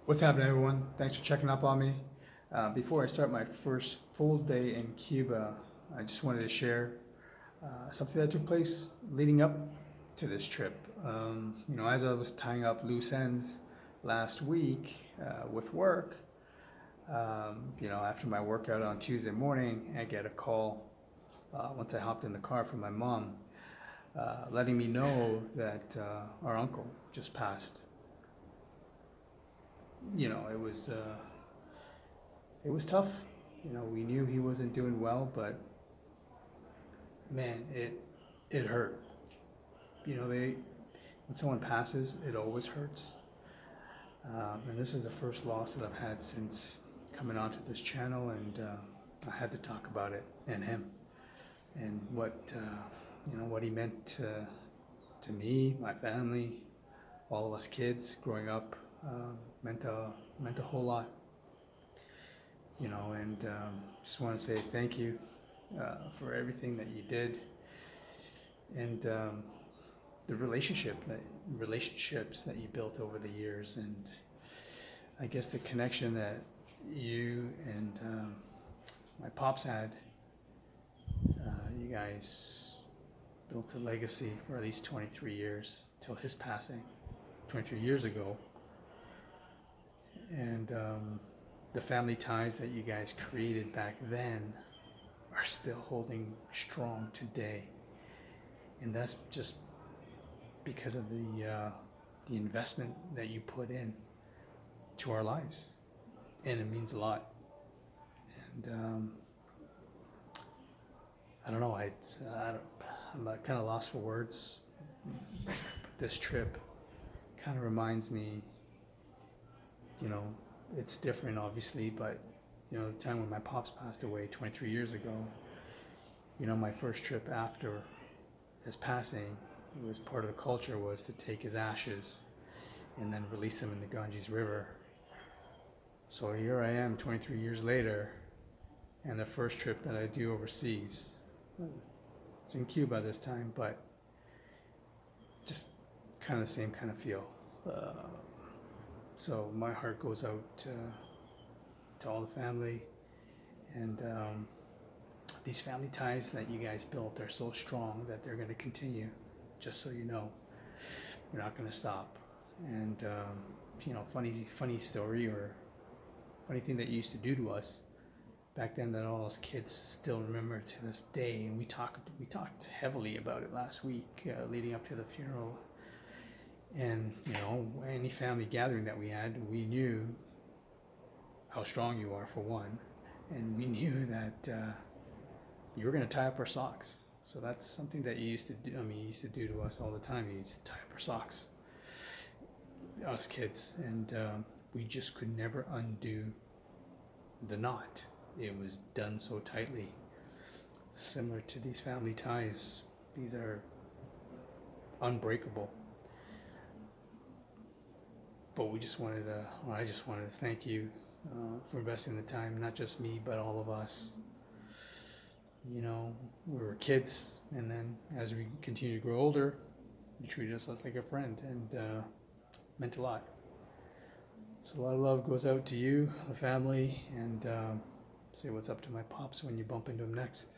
What's happening, everyone? Thanks for checking up on me. Before I start my first full day in Cuba, I just wanted to share something that took place leading up to this trip. As I was tying up loose ends last week with work, after my workout on Tuesday morning, I get a call once I hopped in the car from my mom, letting me know that our uncle just passed. It was tough. We knew he wasn't doing well, but man, it hurt. When someone passes, it always hurts. And this is the first loss that I've had since coming onto this channel, and I had to talk about it and him and what he meant to me, my family, all of us kids growing up. Meant a whole lot, and just want to say thank you for everything that you did, and the relationships that you built over the years, and I guess the connection that you and my pops had. You guys built a legacy for at least 23 years till his passing 23 years ago. And the family ties that you guys created back then are still holding strong today, and that's just because of the investment that you put in to our lives, and it means a lot. And I don't know, I'm kind of lost for words. But this trip kind of reminds me. It's different, obviously, but the time when my pops passed away 23 years ago, my first trip after his passing, it was part of the culture was to take his ashes and then release them in the Ganges River. So here I am 23 years later, and the first trip that I do overseas, it's in Cuba this time, but just kind of the same kind of feel. So my heart goes out to all the family, and these family ties that you guys built are so strong that they're going to continue. Just so you know, we're not going to stop. And funny story or funny thing that you used to do to us back then that all us kids still remember to this day. And we talked heavily about it last week, leading up to the funeral. And any family gathering that we had, we knew how strong you are, for one, and we knew that you were going to tie up our socks. So that's something that you used to do. You used to do to us all the time. You used to tie up our socks, us kids, and we just could never undo the knot. It was done so tightly. Similar to these family ties, these are unbreakable. But I just wanted to thank you for investing the time, not just me, but all of us. We were kids, and then as we continue to grow older, you treated us like a friend, and meant a lot. So a lot of love goes out to you, the family, and say what's up to my pops when you bump into him next.